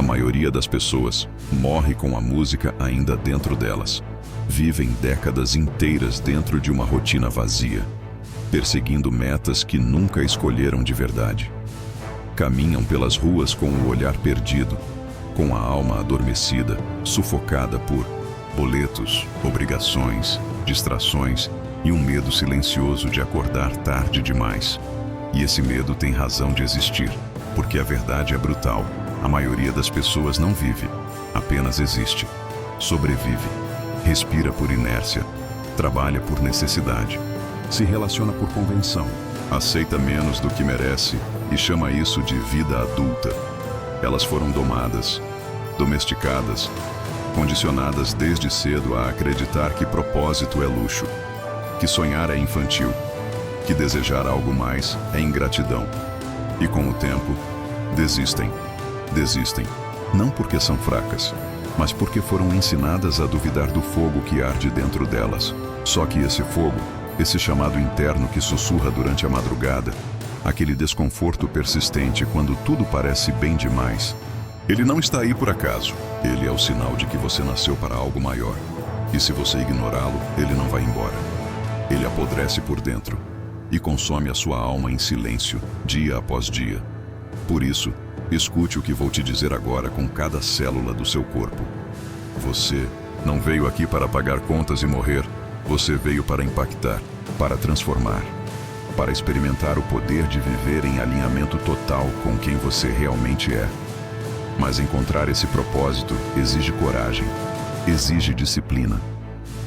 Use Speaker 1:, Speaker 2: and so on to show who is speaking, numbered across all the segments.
Speaker 1: A maioria das pessoas morre com a música ainda dentro delas. Vivem décadas inteiras dentro de uma rotina vazia, perseguindo metas que nunca escolheram de verdade. Caminham pelas ruas com o olhar perdido, com a alma adormecida, sufocada por boletos, obrigações, distrações e um medo silencioso de acordar tarde demais. E esse medo tem razão de existir, porque a verdade é brutal. A maioria das pessoas não vive, apenas existe, sobrevive, respira por inércia, trabalha por necessidade, se relaciona por convenção, aceita menos do que merece e chama isso de vida adulta. Elas foram domadas, domesticadas, condicionadas desde cedo a acreditar que propósito é luxo, que sonhar é infantil, que desejar algo mais é ingratidão. E com o tempo, desistem, não porque são fracas, mas porque foram ensinadas a duvidar do fogo que arde dentro delas. Só que esse fogo, esse chamado interno que sussurra durante a madrugada, aquele desconforto persistente quando tudo parece bem demais, ele não está aí por acaso. Ele é o sinal de que você nasceu para algo maior. E se você ignorá-lo, ele não vai embora. Ele apodrece por dentro e consome a sua alma em silêncio, dia após dia. Por isso, escute o que vou te dizer agora com cada célula do seu corpo. Você não veio aqui para pagar contas e morrer. Você veio para impactar, para transformar, para experimentar o poder de viver em alinhamento total com quem você realmente é. Mas encontrar esse propósito exige coragem, exige disciplina,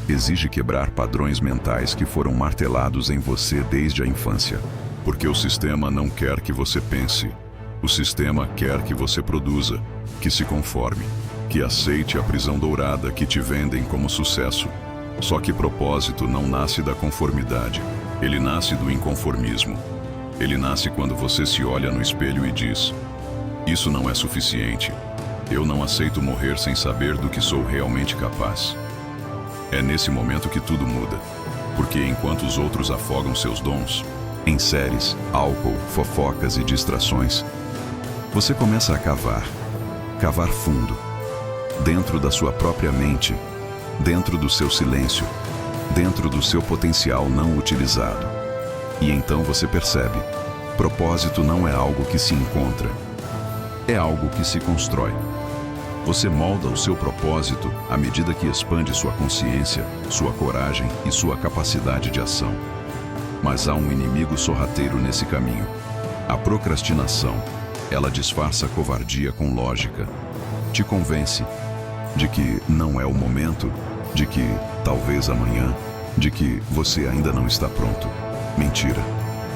Speaker 1: exige quebrar padrões mentais que foram martelados em você desde a infância. Porque o sistema não quer que você pense. O sistema quer que você produza, que se conforme, que aceite a prisão dourada que te vendem como sucesso. Só que propósito não nasce da conformidade, ele nasce do inconformismo. Ele nasce quando você se olha no espelho e diz: isso não é suficiente, eu não aceito morrer sem saber do que sou realmente capaz. É nesse momento que tudo muda, porque enquanto os outros afogam seus dons em séries, álcool, fofocas e distrações, você começa a cavar fundo, dentro da sua própria mente, dentro do seu silêncio, dentro do seu potencial não utilizado. E então você percebe, propósito não é algo que se encontra, é algo que se constrói. Você molda o seu propósito à medida que expande sua consciência, sua coragem e sua capacidade de ação. Mas há um inimigo sorrateiro nesse caminho: a procrastinação. Ela disfarça a covardia com lógica. Te convence de que não é o momento, de que talvez amanhã, de que você ainda não está pronto. Mentira.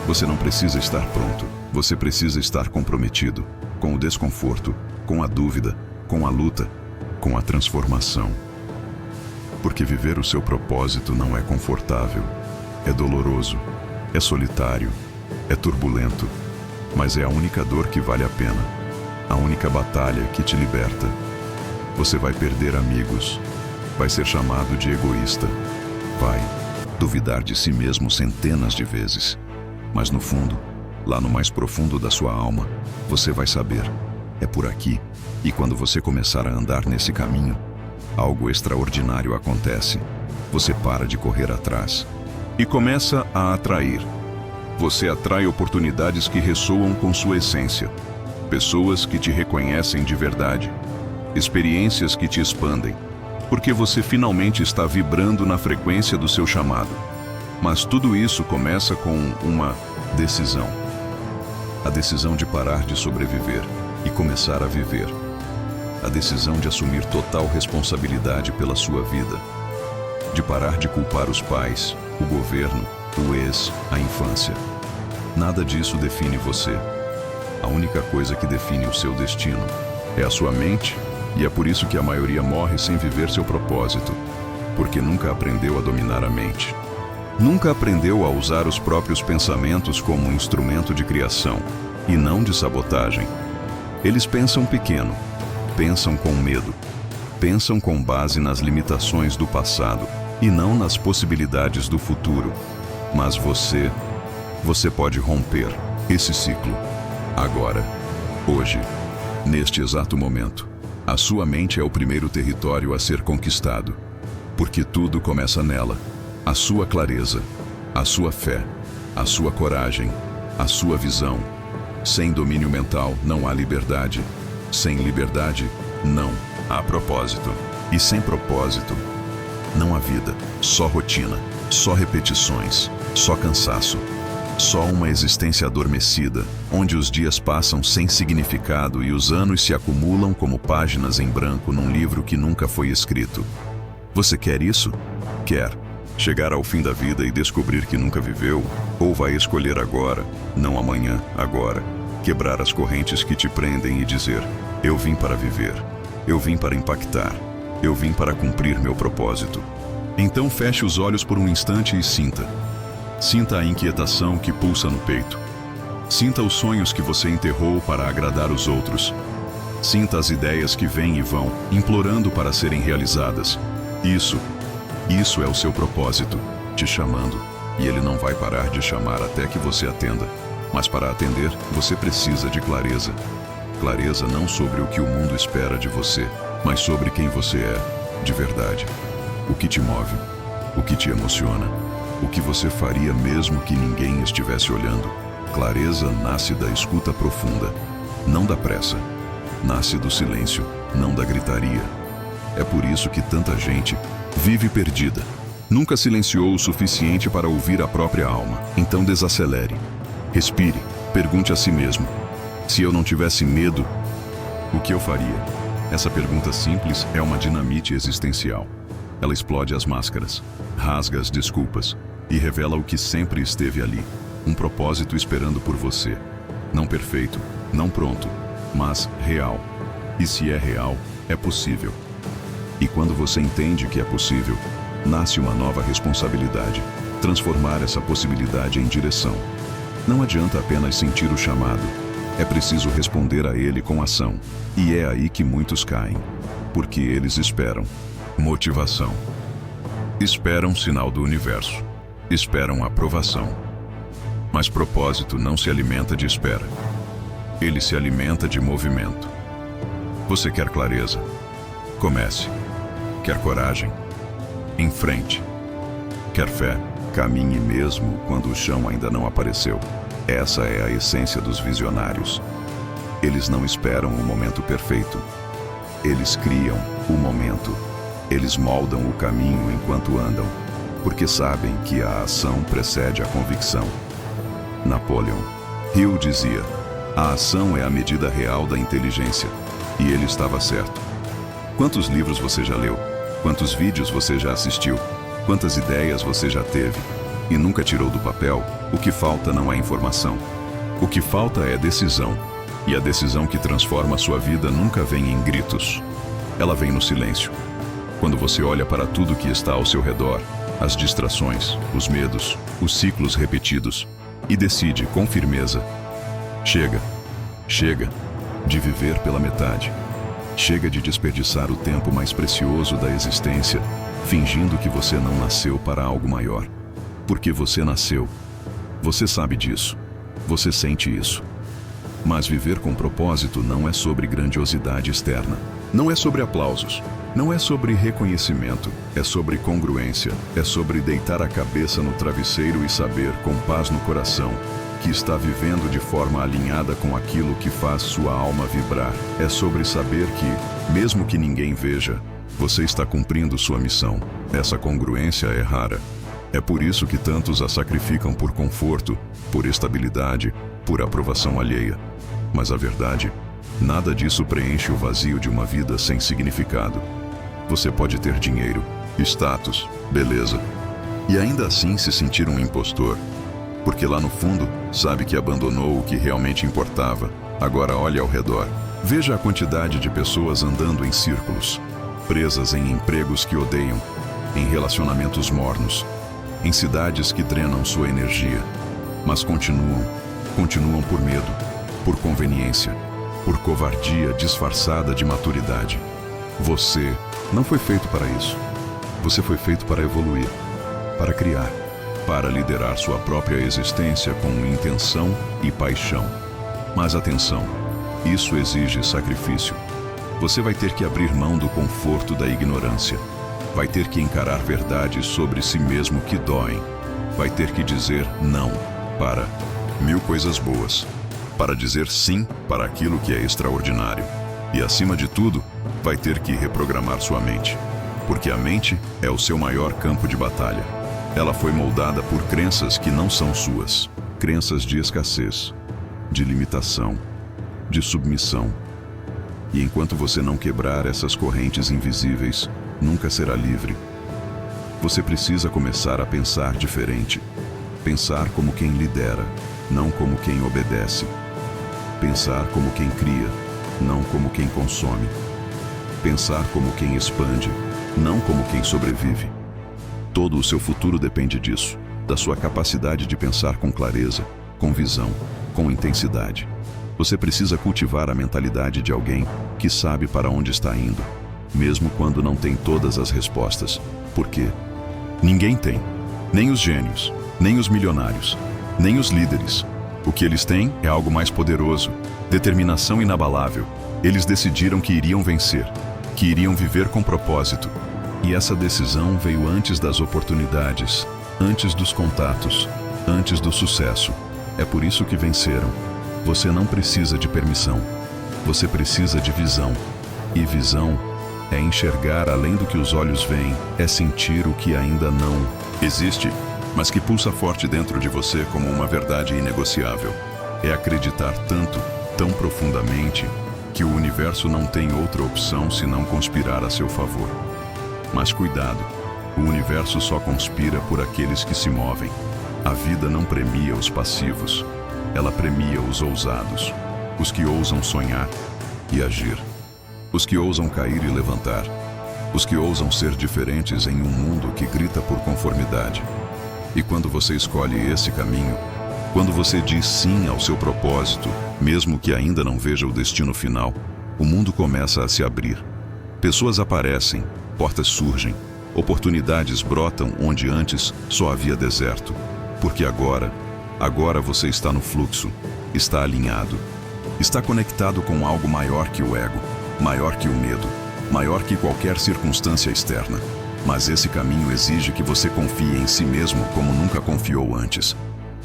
Speaker 1: Você não precisa estar pronto. Você precisa estar comprometido com o desconforto, com a dúvida, com a luta, com a transformação. Porque viver o seu propósito não é confortável, é doloroso, é solitário, é turbulento, mas é a única dor que vale a pena, a única batalha que te liberta. Você vai perder amigos, vai ser chamado de egoísta, vai duvidar de si mesmo centenas de vezes, mas no fundo, lá no mais profundo da sua alma, você vai saber: é por aqui. E quando você começar a andar nesse caminho, algo extraordinário acontece. Você para de correr atrás e começa a atrair. Você atrai oportunidades que ressoam com sua essência, pessoas que te reconhecem de verdade, experiências que te expandem, porque você finalmente está vibrando na frequência do seu chamado. Mas tudo isso começa com uma decisão. A decisão de parar de sobreviver e começar a viver. A decisão de assumir total responsabilidade pela sua vida. De parar de culpar os pais, o governo, o ex, a infância. Nada disso define você. A única coisa que define o seu destino é a sua mente, e é por isso que a maioria morre sem viver seu propósito, porque nunca aprendeu a dominar a mente. Nunca aprendeu a usar os próprios pensamentos como um instrumento de criação, e não de sabotagem. Eles pensam pequeno, pensam com medo, pensam com base nas limitações do passado e não nas possibilidades do futuro. Mas você pode romper esse ciclo. Agora, hoje, neste exato momento. A sua mente é o primeiro território a ser conquistado, porque tudo começa nela. A sua clareza, a sua fé, a sua coragem, a sua visão. Sem domínio mental não há liberdade. Sem liberdade, não há propósito. E sem propósito, não há vida. Só rotina, só repetições, só cansaço. Só uma existência adormecida, onde os dias passam sem significado e os anos se acumulam como páginas em branco num livro que nunca foi escrito. Você quer isso? Quer. Chegar ao fim da vida e descobrir que nunca viveu? Ou vai escolher agora, não amanhã, agora, quebrar as correntes que te prendem e dizer: eu vim para viver, eu vim para impactar, eu vim para cumprir meu propósito. Então feche os olhos por um instante e sinta. Sinta a inquietação que pulsa no peito. Sinta os sonhos que você enterrou para agradar os outros. Sinta as ideias que vêm e vão, implorando para serem realizadas. Isso é o seu propósito, te chamando. E ele não vai parar de chamar até que você atenda. Mas para atender, você precisa de clareza. Clareza não sobre o que o mundo espera de você, mas sobre quem você é, de verdade. O que te move, o que te emociona, o que você faria mesmo que ninguém estivesse olhando. Clareza nasce da escuta profunda, não da pressa. Nasce do silêncio, não da gritaria. É por isso que tanta gente vive perdida. Nunca silenciou o suficiente para ouvir a própria alma. Então desacelere. Respire. Pergunte a si mesmo: se eu não tivesse medo, o que eu faria? Essa pergunta simples é uma dinamite existencial. Ela explode as máscaras, rasga as desculpas e revela o que sempre esteve ali. Um propósito esperando por você. Não perfeito, não pronto, mas real. E se é real, é possível. E quando você entende que é possível, nasce uma nova responsabilidade: transformar essa possibilidade em direção. Não adianta apenas sentir o chamado. É preciso responder a ele com ação. E é aí que muitos caem. Porque eles esperam motivação. Esperam sinal do universo. Esperam aprovação. Mas propósito não se alimenta de espera. Ele se alimenta de movimento. Você quer clareza? Comece. Quer coragem? Em frente. Quer fé? Caminhe mesmo quando o chão ainda não apareceu. Essa é a essência dos visionários. Eles não esperam o momento perfeito. Eles criam o momento. Eles moldam o caminho enquanto andam, porque sabem que a ação precede a convicção. Napoleon Hill dizia: a ação é a medida real da inteligência. E ele estava certo. Quantos livros você já leu? Quantos vídeos você já assistiu? Quantas ideias você já teve e nunca tirou do papel? O que falta não é informação. O que falta é decisão. E a decisão que transforma a sua vida nunca vem em gritos. Ela vem no silêncio. Quando você olha para tudo que está ao seu redor, as distrações, os medos, os ciclos repetidos, e decide com firmeza: chega, chega de viver pela metade. Chega de desperdiçar o tempo mais precioso da existência, fingindo que você não nasceu para algo maior. Porque você nasceu. Você sabe disso. Você sente isso. Mas viver com propósito não é sobre grandiosidade externa. Não é sobre aplausos. Não é sobre reconhecimento. É sobre congruência. É sobre deitar a cabeça no travesseiro e saber, com paz no coração, que está vivendo de forma alinhada com aquilo que faz sua alma vibrar. É sobre saber que, mesmo que ninguém veja, você está cumprindo sua missão. Essa congruência é rara. É por isso que tantos a sacrificam por conforto, por estabilidade, por aprovação alheia. Mas a verdade, nada disso preenche o vazio de uma vida sem significado. Você pode ter dinheiro, status, beleza, e ainda assim se sentir um impostor. Porque lá no fundo, sabe que abandonou o que realmente importava. Agora olhe ao redor. Veja a quantidade de pessoas andando em círculos, presas em empregos que odeiam, em relacionamentos mornos, em cidades que drenam sua energia. Mas continuam por medo, por conveniência, por covardia disfarçada de maturidade. Você não foi feito para isso. Você foi feito para evoluir, para criar, para liderar sua própria existência com intenção e paixão. Mas atenção, isso exige sacrifício. Você vai ter que abrir mão do conforto da ignorância. Vai ter que encarar verdades sobre si mesmo que doem. Vai ter que dizer não para 1000 coisas boas. Para dizer sim para aquilo que é extraordinário. E, acima de tudo, vai ter que reprogramar sua mente. Porque a mente é o seu maior campo de batalha. Ela foi moldada por crenças que não são suas. Crenças de escassez, de limitação, de submissão. E enquanto você não quebrar essas correntes invisíveis, nunca será livre. Você precisa começar a pensar diferente. Pensar como quem lidera, não como quem obedece. Pensar como quem cria, não como quem consome. Pensar como quem expande, não como quem sobrevive. Todo o seu futuro depende disso, da sua capacidade de pensar com clareza, com visão, com intensidade. Você precisa cultivar a mentalidade de alguém que sabe para onde está indo, mesmo quando não tem todas as respostas. Por quê? Ninguém tem. Nem os gênios, nem os milionários, nem os líderes. O que eles têm é algo mais poderoso, determinação inabalável. Eles decidiram que iriam vencer, que iriam viver com propósito. E essa decisão veio antes das oportunidades, antes dos contatos, antes do sucesso. É por isso que venceram. Você não precisa de permissão. Você precisa de visão. E visão é enxergar além do que os olhos veem, é sentir o que ainda não existe, mas que pulsa forte dentro de você como uma verdade inegociável. É acreditar tanto, tão profundamente, que o universo não tem outra opção senão conspirar a seu favor. Mas cuidado, o universo só conspira por aqueles que se movem. A vida não premia os passivos, ela premia os ousados, os que ousam sonhar e agir, os que ousam cair e levantar, os que ousam ser diferentes em um mundo que grita por conformidade. E quando você escolhe esse caminho, quando você diz sim ao seu propósito, mesmo que ainda não veja o destino final, o mundo começa a se abrir. Pessoas aparecem, portas surgem, oportunidades brotam onde antes só havia deserto. Porque agora você está no fluxo, está alinhado, está conectado com algo maior que o ego, maior que o medo, maior que qualquer circunstância externa. Mas esse caminho exige que você confie em si mesmo como nunca confiou antes.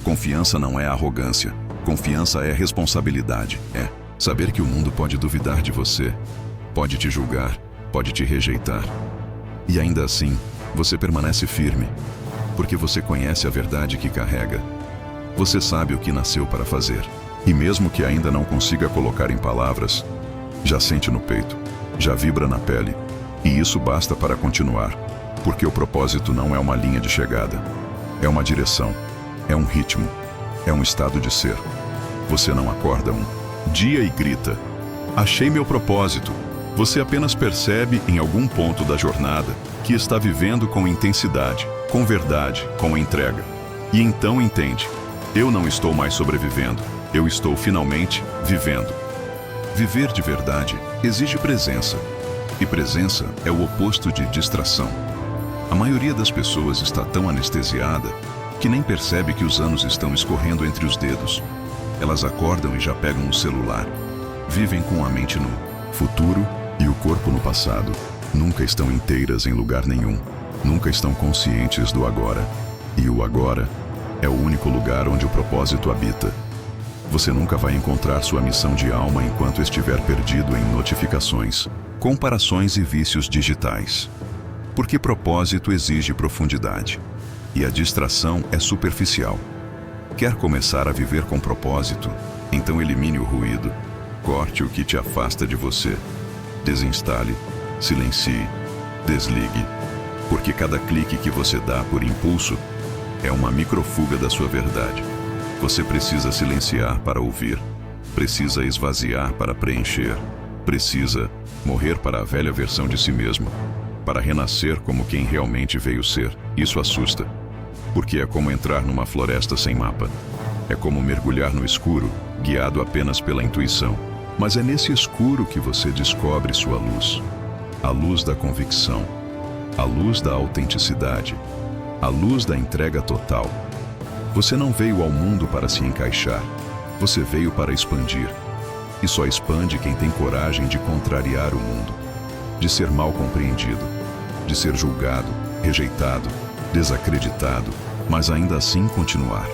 Speaker 1: Confiança não é arrogância, confiança é responsabilidade, é saber que o mundo pode duvidar de você, pode te julgar, pode te rejeitar. E ainda assim, você permanece firme, porque você conhece a verdade que carrega. Você sabe o que nasceu para fazer. E mesmo que ainda não consiga colocar em palavras, já sente no peito, já vibra na pele. E isso basta para continuar, porque o propósito não é uma linha de chegada. É uma direção, é um ritmo, é um estado de ser. Você não acorda um dia e grita: achei meu propósito. Você apenas percebe em algum ponto da jornada que está vivendo com intensidade, com verdade, com entrega. E então entende: eu não estou mais sobrevivendo, eu estou finalmente vivendo. Viver de verdade exige presença. E presença é o oposto de distração. A maioria das pessoas está tão anestesiada que nem percebe que os anos estão escorrendo entre os dedos. Elas acordam e já pegam o celular. Vivem com a mente no futuro e o corpo no passado. Nunca estão inteiras em lugar nenhum. Nunca estão conscientes do agora. E o agora é o único lugar onde o propósito habita. Você nunca vai encontrar sua missão de alma enquanto estiver perdido em notificações, comparações e vícios digitais. Porque propósito exige profundidade. E a distração é superficial. Quer começar a viver com propósito? Então elimine o ruído. Corte o que te afasta de você. Desinstale, silencie, desligue. Porque cada clique que você dá por impulso é uma microfuga da sua verdade. Você precisa silenciar para ouvir. Precisa esvaziar para preencher. Precisa morrer para a velha versão de si mesmo, para renascer como quem realmente veio ser. Isso assusta, porque é como entrar numa floresta sem mapa. É como mergulhar no escuro, guiado apenas pela intuição. Mas é nesse escuro que você descobre sua luz. A luz da convicção, a luz da autenticidade, a luz da entrega total. Você não veio ao mundo para se encaixar, você veio para expandir. e só expande quem tem coragem de contrariar o mundo, de ser mal compreendido, de ser julgado, rejeitado, desacreditado, mas ainda assim continuar.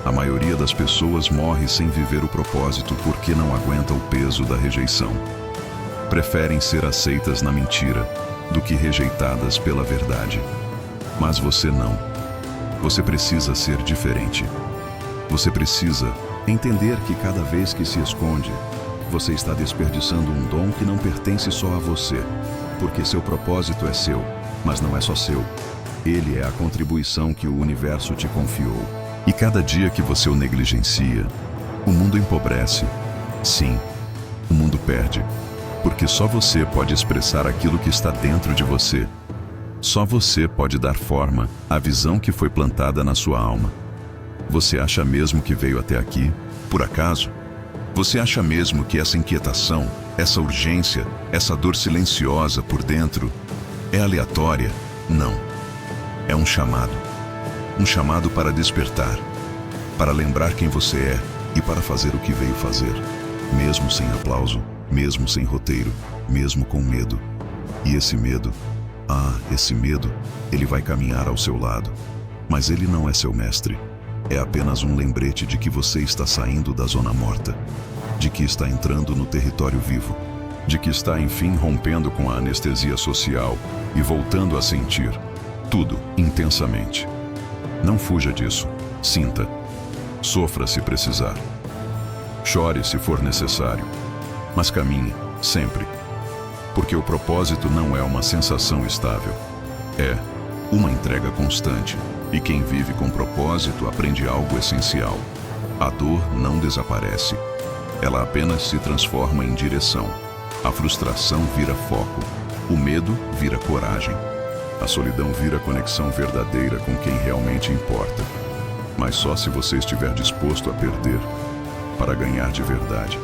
Speaker 1: A maioria das pessoas morre sem viver o propósito porque não aguenta o peso da rejeição. Preferem ser aceitas na mentira do que rejeitadas pela verdade. Mas você não. Você precisa ser diferente. Você precisa entender que cada vez que se esconde, você está desperdiçando um dom que não pertence só a você, porque seu propósito é seu, mas não é só seu. Ele é a contribuição que o universo te confiou. E cada dia que você o negligencia, o mundo empobrece. Sim, o mundo perde, porque só você pode expressar aquilo que está dentro de você. Só você pode dar forma à visão que foi plantada na sua alma. Você acha mesmo que veio até aqui, por acaso? Você acha mesmo que essa inquietação, essa urgência, essa dor silenciosa por dentro é aleatória? Não. É um chamado. Um chamado para despertar, para lembrar quem você é e para fazer o que veio fazer, mesmo sem aplauso, mesmo sem roteiro, mesmo com medo. E esse medo, ele vai caminhar ao seu lado, mas ele não é seu mestre. É apenas um lembrete de que você está saindo da zona morta, de que está entrando no território vivo, de que está enfim rompendo com a anestesia social e voltando a sentir tudo intensamente. Não fuja disso. Sinta. Sofra se precisar. Chore se for necessário. Mas caminhe, sempre. Porque o propósito não é uma sensação estável. É uma entrega constante. E quem vive com propósito aprende algo essencial. A dor não desaparece. Ela apenas se transforma em direção. A frustração vira foco. O medo vira coragem. A solidão vira conexão verdadeira com quem realmente importa. Mas só se você estiver disposto a perder, para ganhar de verdade.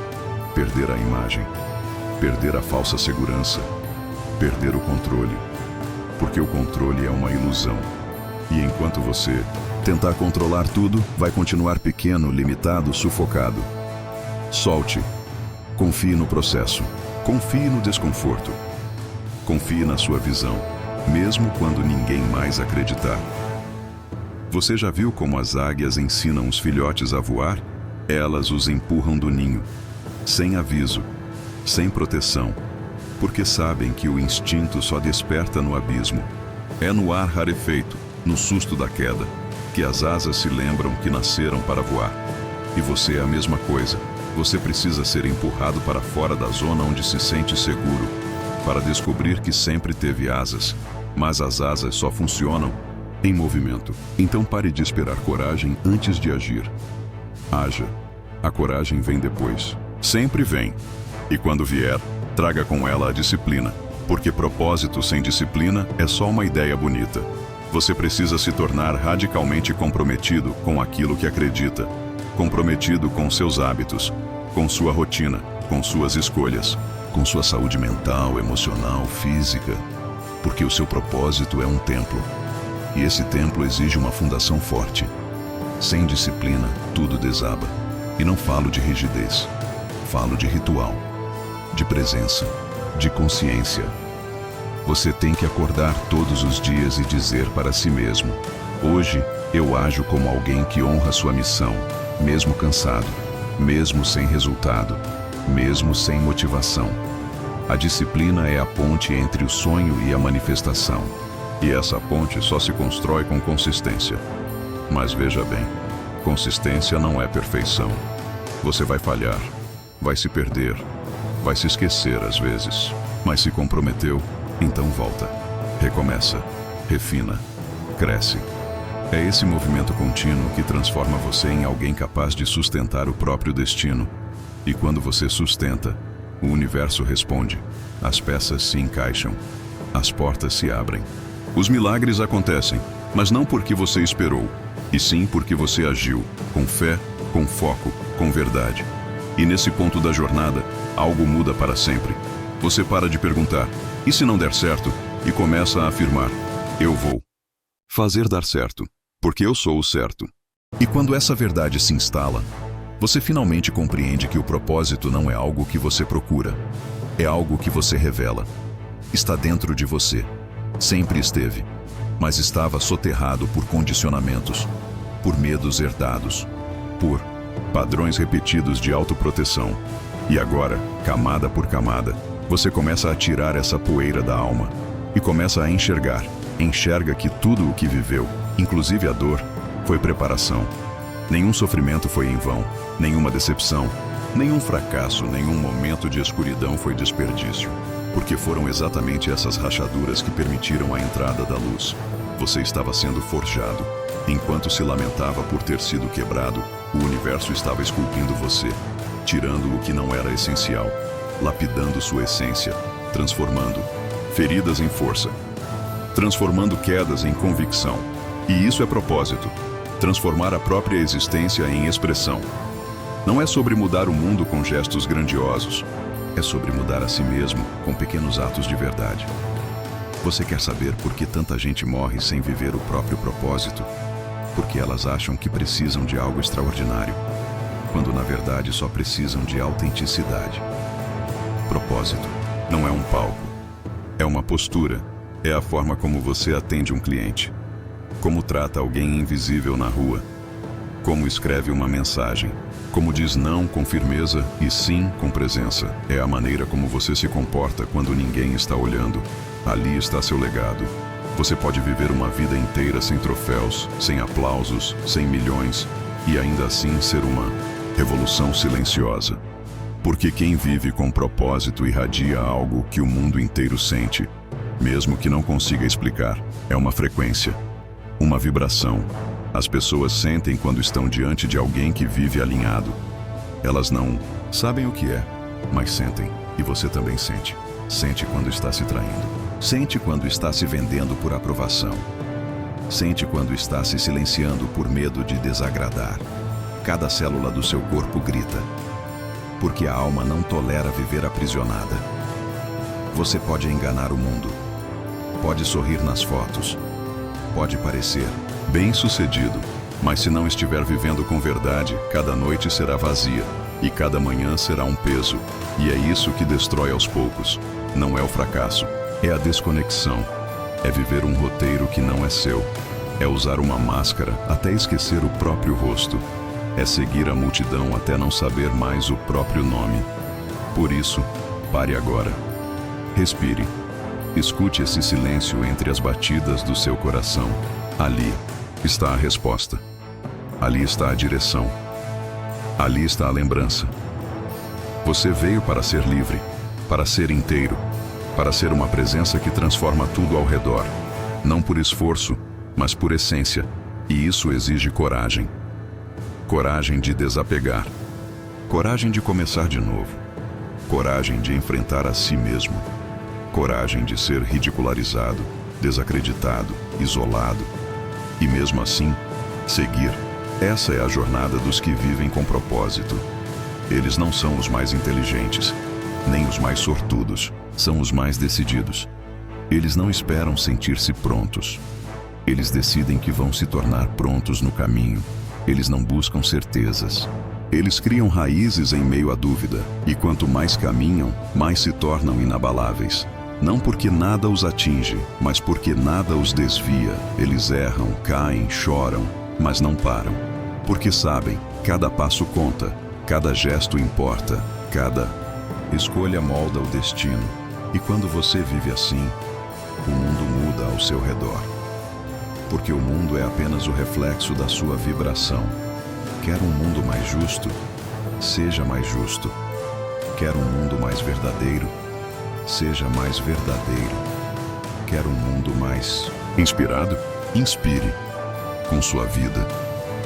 Speaker 1: Perder a imagem, perder a falsa segurança, perder o controle. Porque o controle é uma ilusão. E enquanto você tentar controlar tudo, vai continuar pequeno, limitado, sufocado. Solte. Confie no processo. Confie no desconforto. Confie na sua visão. Mesmo quando ninguém mais acreditar. Você já viu como as águias ensinam os filhotes a voar? Elas os empurram do ninho, sem aviso, sem proteção, porque sabem que o instinto só desperta no abismo. É no ar rarefeito, no susto da queda, que as asas se lembram que nasceram para voar. E você é a mesma coisa. Você precisa ser empurrado para fora da zona onde se sente seguro, para descobrir que sempre teve asas. Mas as asas só funcionam em movimento. Então pare de esperar coragem antes de agir. Haja. A coragem vem depois. Sempre vem. E quando vier, traga com ela a disciplina. Porque propósito sem disciplina é só uma ideia bonita. Você precisa se tornar radicalmente comprometido com aquilo que acredita. Comprometido com seus hábitos, com sua rotina, com suas escolhas, com sua saúde mental, emocional, física. Porque o seu propósito é um templo. E esse templo exige uma fundação forte. Sem disciplina, tudo desaba. E não falo de rigidez. Falo de ritual, de presença, de consciência. Você tem que acordar todos os dias e dizer para si mesmo: hoje eu ajo como alguém que honra sua missão, mesmo cansado, mesmo sem resultado, mesmo sem motivação. A disciplina é a ponte entre o sonho e a manifestação. E essa ponte só se constrói com consistência. Mas veja bem, consistência não é perfeição. Você vai falhar, vai se perder, vai se esquecer às vezes. Mas se comprometeu, então volta, recomeça, refina, cresce. É esse movimento contínuo que transforma você em alguém capaz de sustentar o próprio destino. E quando você sustenta, o universo responde, as peças se encaixam, as portas se abrem. Os milagres acontecem, mas não porque você esperou, e sim porque você agiu, com fé, com foco, com verdade. E nesse ponto da jornada, algo muda para sempre. Você para de perguntar, e se não der certo? E começa a afirmar, eu vou fazer dar certo, porque eu sou o certo. E quando essa verdade se instala, Você finalmente compreende que o propósito não é algo que você procura, é algo que você revela. Está dentro de você. Sempre esteve, mas estava soterrado por condicionamentos, por medos herdados, por padrões repetidos de autoproteção. E agora, camada por camada, você começa a tirar essa poeira da alma e começa a enxergar. Enxerga que tudo o que viveu, inclusive a dor, foi preparação. Nenhum sofrimento foi em vão, nenhuma decepção, nenhum fracasso, nenhum momento de escuridão foi desperdício, porque foram exatamente essas rachaduras que permitiram a entrada da luz. Você estava sendo forjado. Enquanto se lamentava por ter sido quebrado, o universo estava esculpindo você, tirando o que não era essencial, lapidando sua essência, transformando feridas em força, transformando quedas em convicção. E isso é propósito. Transformar a própria existência em expressão. Não é sobre mudar o mundo com gestos grandiosos. É sobre mudar a si mesmo com pequenos atos de verdade. Você quer saber por que tanta gente morre sem viver o próprio propósito? Porque elas acham que precisam de algo extraordinário, quando na verdade só precisam de autenticidade. Propósito não é um palco. É uma postura. É a forma como você atende um cliente. Como trata alguém invisível na rua. Como escreve uma mensagem. Como diz não com firmeza e sim com presença. É a maneira como você se comporta quando ninguém está olhando. Ali está seu legado. Você pode viver uma vida inteira sem troféus, sem aplausos, sem milhões, e ainda assim ser uma revolução silenciosa. Porque quem vive com propósito irradia algo que o mundo inteiro sente, mesmo que não consiga explicar. É uma frequência. Uma vibração. As pessoas sentem quando estão diante de alguém que vive alinhado. Elas não sabem o que é, mas sentem. E você também sente. Sente quando está se traindo. Sente quando está se vendendo por aprovação. Sente quando está se silenciando por medo de desagradar. Cada célula do seu corpo grita. Porque a alma não tolera viver aprisionada. Você pode enganar o mundo. Pode sorrir nas fotos. Pode parecer bem-sucedido, mas se não estiver vivendo com verdade, cada noite será vazia e cada manhã será um peso. E é isso que destrói aos poucos. Não é o fracasso, é a desconexão. É viver um roteiro que não é seu. É usar uma máscara até esquecer o próprio rosto. É seguir a multidão até não saber mais o próprio nome. Por isso, pare agora. Respire. Escute esse silêncio entre as batidas do seu coração. Ali está a resposta. Ali está a direção. Ali está a lembrança. Você veio para ser livre, para ser inteiro, para ser uma presença que transforma tudo ao redor. Não por esforço, mas por essência. E isso exige coragem. Coragem de desapegar. Coragem de começar de novo. Coragem de enfrentar a si mesmo. Coragem de ser ridicularizado, desacreditado, isolado. E mesmo assim, seguir. Essa é a jornada dos que vivem com propósito. Eles não são os mais inteligentes, nem os mais sortudos, são os mais decididos. Eles não esperam sentir-se prontos. Eles decidem que vão se tornar prontos no caminho. Eles não buscam certezas. Eles criam raízes em meio à dúvida, e quanto mais caminham, mais se tornam inabaláveis. Não porque nada os atinge, mas porque nada os desvia. Eles erram, caem, choram, mas não param. Porque sabem, cada passo conta, cada gesto importa, cada escolha molda o destino. E quando você vive assim, o mundo muda ao seu redor. Porque o mundo é apenas o reflexo da sua vibração. Quer um mundo mais justo? Seja mais justo. Quer um mundo mais verdadeiro? Seja mais verdadeiro. Quer um mundo mais inspirado? Inspire. Com sua vida,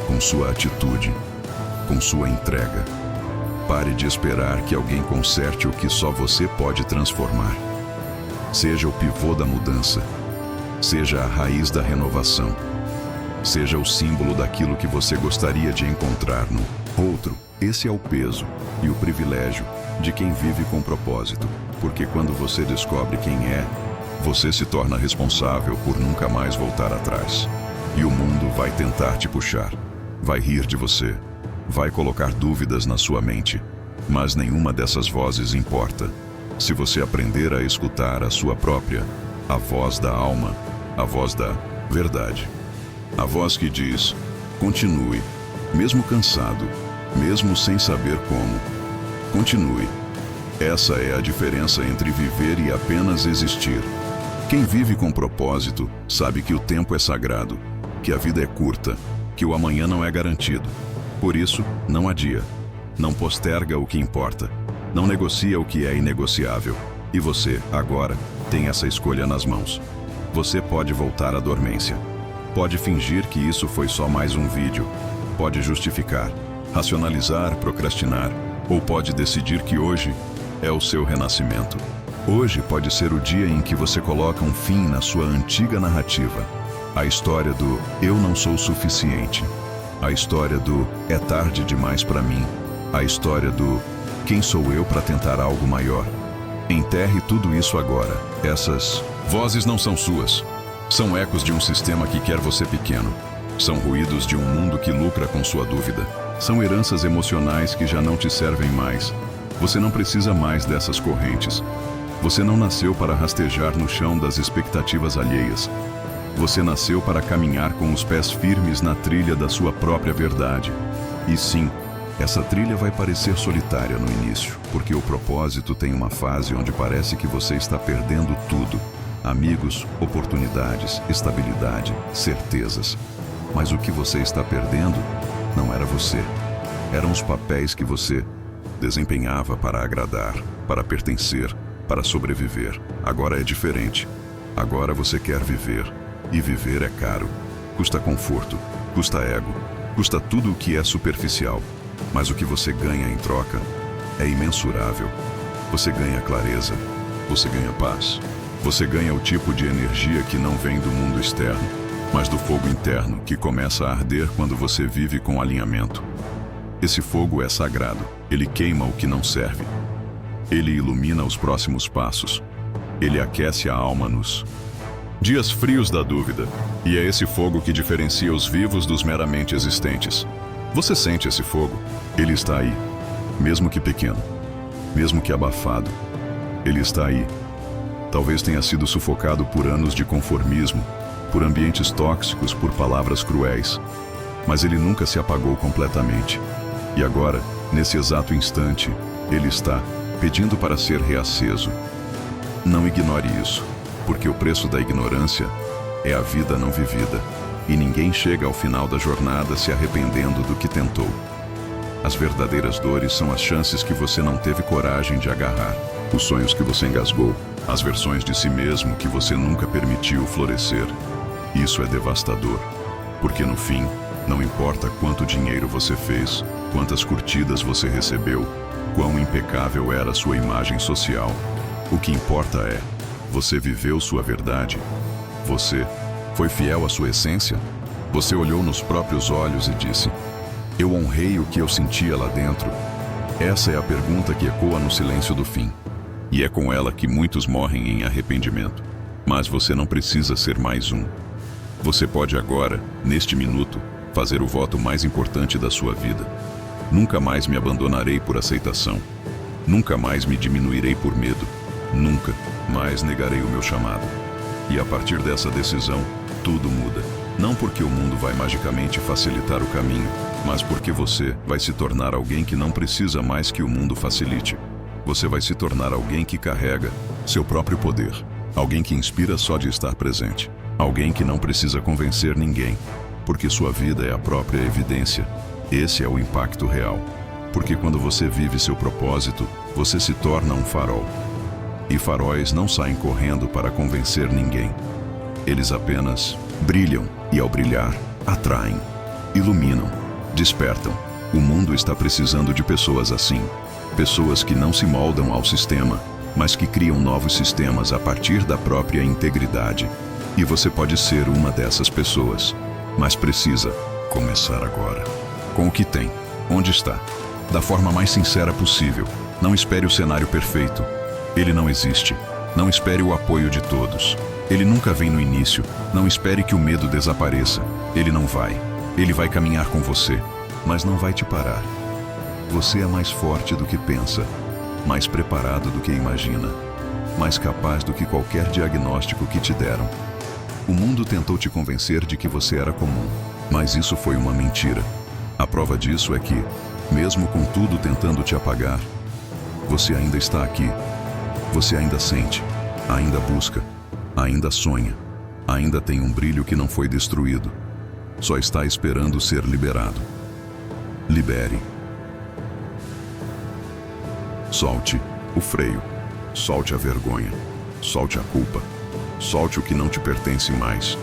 Speaker 1: com sua atitude, com sua entrega. Pare de esperar que alguém conserte o que só você pode transformar. Seja o pivô da mudança. Seja a raiz da renovação. Seja o símbolo daquilo que você gostaria de encontrar no outro. Esse é o peso e o privilégio de quem vive com propósito, porque quando você descobre quem é, você se torna responsável por nunca mais voltar atrás. E o mundo vai tentar te puxar, vai rir de você, vai colocar dúvidas na sua mente, mas nenhuma dessas vozes importa. Se você aprender a escutar a sua própria, a voz da alma, a voz da verdade. A voz que diz: continue, mesmo cansado, mesmo sem saber como. Continue. Essa é a diferença entre viver e apenas existir. Quem vive com propósito sabe que o tempo é sagrado, que a vida é curta, que o amanhã não é garantido. Por isso, não adia. Não posterga o que importa. Não negocia o que é inegociável. E você, agora, tem essa escolha nas mãos. Você pode voltar à dormência. Pode fingir que isso foi só mais um vídeo. Pode justificar, racionalizar, procrastinar. Ou pode decidir que hoje é o seu renascimento. Hoje pode ser o dia em que você coloca um fim na sua antiga narrativa. A história do eu não sou suficiente. A história do é tarde demais para mim. A história do quem sou eu para tentar algo maior. Enterre tudo isso agora. Essas vozes não são suas. São ecos de um sistema que quer você pequeno. São ruídos de um mundo que lucra com sua dúvida. São heranças emocionais que já não te servem mais. Você não precisa mais dessas correntes. Você não nasceu para rastejar no chão das expectativas alheias. Você nasceu para caminhar com os pés firmes na trilha da sua própria verdade. E sim, essa trilha vai parecer solitária no início, porque o propósito tem uma fase onde parece que você está perdendo tudo. Amigos, oportunidades, estabilidade, certezas. Mas o que você está perdendo não era você. Eram os papéis que você desempenhava para agradar, para pertencer, para sobreviver. Agora é diferente. Agora você quer viver. E viver é caro. Custa conforto, custa ego, custa tudo o que é superficial. Mas o que você ganha em troca é imensurável. Você ganha clareza, você ganha paz. Você ganha o tipo de energia que não vem do mundo externo, mas do fogo interno que começa a arder quando você vive com alinhamento. Esse fogo é sagrado. Ele queima o que não serve. Ele ilumina os próximos passos. Ele aquece a alma nos dias frios da dúvida. E é esse fogo que diferencia os vivos dos meramente existentes. Você sente esse fogo? Ele está aí. Mesmo que pequeno. Mesmo que abafado. Ele está aí. Talvez tenha sido sufocado por anos de conformismo, por ambientes tóxicos, por palavras cruéis. Mas ele nunca se apagou completamente. E agora, nesse exato instante, ele está pedindo para ser reaceso. Não ignore isso, porque o preço da ignorância é a vida não vivida, e ninguém chega ao final da jornada se arrependendo do que tentou. As verdadeiras dores são as chances que você não teve coragem de agarrar, os sonhos que você engasgou, as versões de si mesmo que você nunca permitiu florescer. Isso é devastador, porque no fim, não importa quanto dinheiro você fez, quantas curtidas você recebeu, quão impecável era sua imagem social. O que importa é, você viveu sua verdade? Você foi fiel à sua essência? Você olhou nos próprios olhos e disse: eu honrei o que eu sentia lá dentro? Essa é a pergunta que ecoa no silêncio do fim. E é com ela que muitos morrem em arrependimento. Mas você não precisa ser mais um. Você pode agora, neste minuto, fazer o voto mais importante da sua vida. Nunca mais me abandonarei por aceitação. Nunca mais me diminuirei por medo. Nunca mais negarei o meu chamado. E a partir dessa decisão, tudo muda. Não porque o mundo vai magicamente facilitar o caminho, mas porque você vai se tornar alguém que não precisa mais que o mundo facilite. Você vai se tornar alguém que carrega seu próprio poder. Alguém que inspira só de estar presente. Alguém que não precisa convencer ninguém, porque sua vida é a própria evidência. Esse é o impacto real. Porque quando você vive seu propósito, você se torna um farol. E faróis não saem correndo para convencer ninguém. Eles apenas brilham e, ao brilhar, atraem, iluminam, despertam. O mundo está precisando de pessoas assim. Pessoas que não se moldam ao sistema, mas que criam novos sistemas a partir da própria integridade. E você pode ser uma dessas pessoas. Mas precisa começar agora. Com o que tem, onde está, da forma mais sincera possível. Não espere o cenário perfeito. Ele não existe. Não espere o apoio de todos. Ele nunca vem no início. Não espere que o medo desapareça. Ele não vai. Ele vai caminhar com você. mas não vai te parar. Você é mais forte do que pensa, mais preparado do que imagina, mais capaz do que qualquer diagnóstico que te deram. O mundo tentou te convencer de que você era comum, mas isso foi uma mentira. A prova disso é que, mesmo com tudo tentando te apagar, você ainda está aqui. Você ainda sente, ainda busca, ainda sonha, ainda tem um brilho que não foi destruído. Só está esperando ser liberado. Libere. Solte o freio. Solte a vergonha. Solte a culpa. Solte o que não te pertence mais.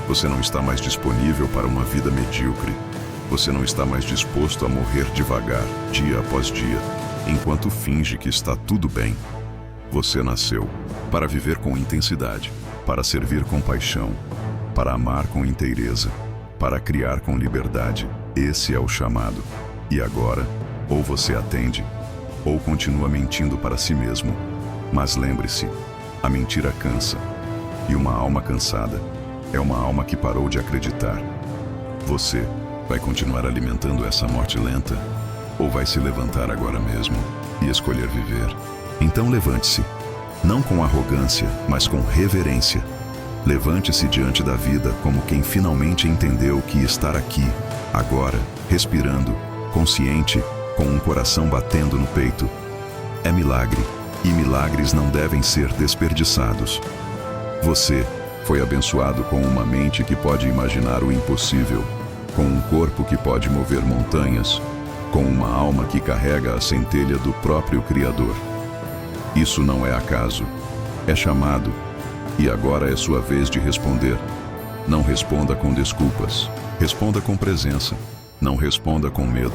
Speaker 1: Você não está mais disponível para uma vida medíocre. Você não está mais disposto a morrer devagar, dia após dia, enquanto finge que está tudo bem. Você nasceu para viver com intensidade, para servir com paixão, para amar com inteireza, para criar com liberdade. Esse é o chamado. E agora, ou você atende, ou continua mentindo para si mesmo. Mas lembre-se, a mentira cansa. E uma alma cansada é uma alma que parou de acreditar. Você vai continuar alimentando essa morte lenta? Ou vai se levantar agora mesmo e escolher viver? Então levante-se, não com arrogância, mas com reverência. Levante-se diante da vida como quem finalmente entendeu que estar aqui, agora, respirando, consciente, com um coração batendo no peito, é milagre, e milagres não devem ser desperdiçados. Você foi abençoado com uma mente que pode imaginar o impossível, com um corpo que pode mover montanhas, com uma alma que carrega a centelha do próprio Criador. Isso não é acaso, é chamado, e agora é sua vez de responder. Não responda com desculpas, responda com presença, não responda com medo,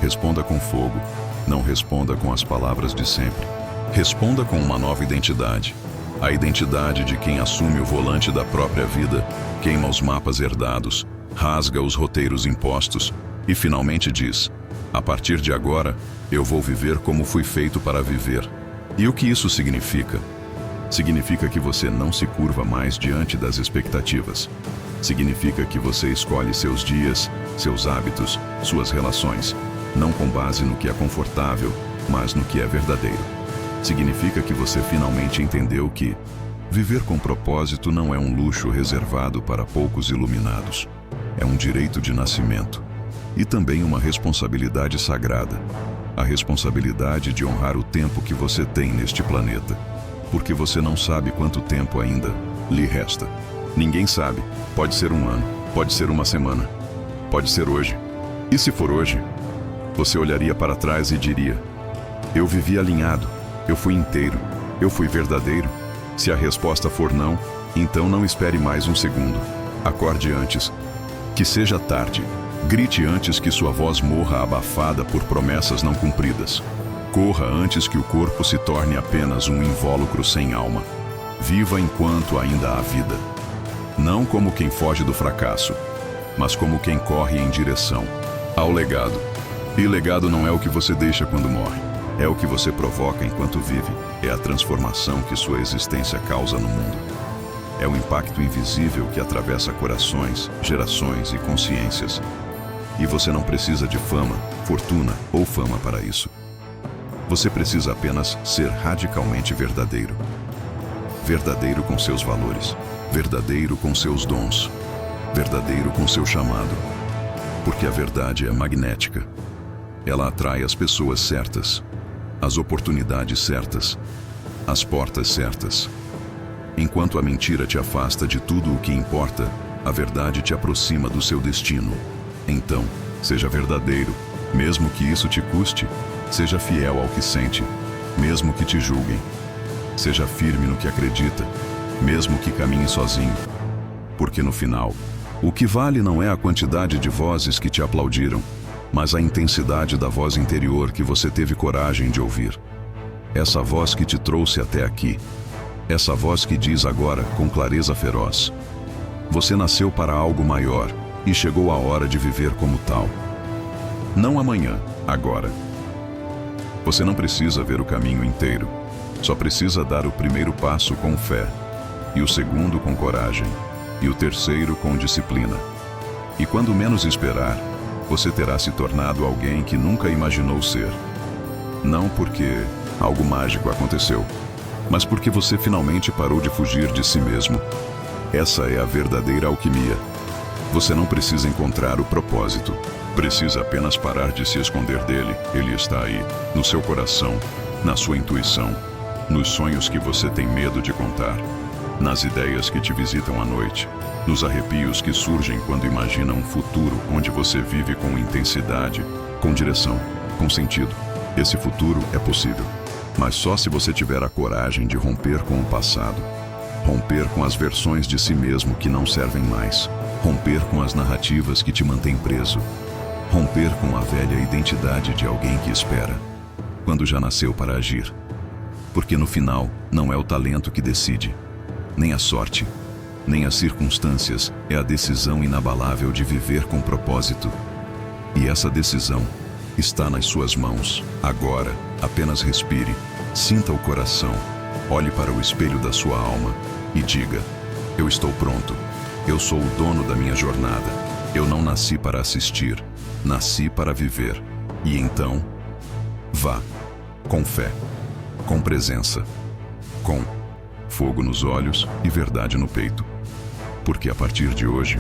Speaker 1: responda com fogo, não responda com as palavras de sempre. Responda com uma nova identidade, a identidade de quem assume o volante da própria vida, queima os mapas herdados, rasga os roteiros impostos e finalmente diz: a partir de agora, eu vou viver como fui feito para viver. E o que isso significa? Significa que você não se curva mais diante das expectativas. Significa que você escolhe seus dias, seus hábitos, suas relações, não com base no que é confortável, mas no que é verdadeiro. Significa que você finalmente entendeu que viver com propósito não é um luxo reservado para poucos iluminados. É um direito de nascimento e também uma responsabilidade sagrada. A responsabilidade de honrar o tempo que você tem neste planeta, porque você não sabe quanto tempo ainda lhe resta. Ninguém sabe. Pode ser um ano, pode ser uma semana, pode ser hoje. E se for hoje, você olharia para trás e diria: eu vivi alinhado, eu fui inteiro, eu fui verdadeiro. Se a resposta for não, então não espere mais um segundo. Acorde antes que seja tarde. Grite antes que sua voz morra abafada por promessas não cumpridas. Corra antes que o corpo se torne apenas um invólucro sem alma. Viva enquanto ainda há vida. Não como quem foge do fracasso, mas como quem corre em direção ao legado. E legado não é o que você deixa quando morre, é o que você provoca enquanto vive. É a transformação que sua existência causa no mundo. É o impacto invisível que atravessa corações, gerações e consciências. E você não precisa de fama, fortuna ou fama para isso. Você precisa apenas ser radicalmente verdadeiro. Verdadeiro com seus valores. Verdadeiro com seus dons. Verdadeiro com seu chamado. Porque a verdade é magnética. Ela atrai as pessoas certas, as oportunidades certas, as portas certas. Enquanto a mentira te afasta de tudo o que importa, a verdade te aproxima do seu destino. Então, seja verdadeiro, mesmo que isso te custe. Seja fiel ao que sente, mesmo que te julguem. Seja firme no que acredita, mesmo que caminhe sozinho. Porque no final, o que vale não é a quantidade de vozes que te aplaudiram, mas a intensidade da voz interior que você teve coragem de ouvir. Essa voz que te trouxe até aqui. Essa voz que diz agora, com clareza feroz: você nasceu para algo maior e chegou a hora de viver como tal. Não amanhã, agora. Você não precisa ver o caminho inteiro, só precisa dar o primeiro passo com fé, e o segundo com coragem, e o terceiro com disciplina. E quando menos esperar, você terá se tornado alguém que nunca imaginou ser. Não porque algo mágico aconteceu, mas porque você finalmente parou de fugir de si mesmo. Essa é a verdadeira alquimia. Você não precisa encontrar o propósito. Precisa apenas parar de se esconder dele. Ele está aí, no seu coração, na sua intuição, nos sonhos que você tem medo de contar, nas ideias que te visitam à noite, nos arrepios que surgem quando imagina um futuro onde você vive com intensidade, com direção, com sentido. Esse futuro é possível, mas só se você tiver a coragem de romper com o passado, romper com as versões de si mesmo que não servem mais, romper com as narrativas que te mantêm preso, romper com a velha identidade de alguém que espera, quando já nasceu para agir. Porque no final, não é o talento que decide, nem a sorte, nem as circunstâncias, é a decisão inabalável de viver com propósito. E essa decisão está nas suas mãos. Agora, apenas respire, sinta o coração, olhe para o espelho da sua alma e diga: eu estou pronto, eu sou o dono da minha jornada, eu não nasci para assistir, nasci para viver. E então, vá, com fé, com presença, com fogo nos olhos e verdade no peito. Porque a partir de hoje,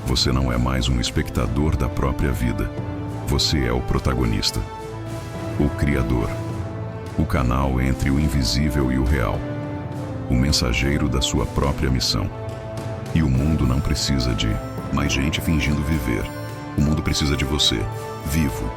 Speaker 1: você não é mais um espectador da própria vida. Você é o protagonista, o criador, o canal entre o invisível e o real, o mensageiro da sua própria missão. E o mundo não precisa de mais gente fingindo viver. O mundo precisa de você, vivo,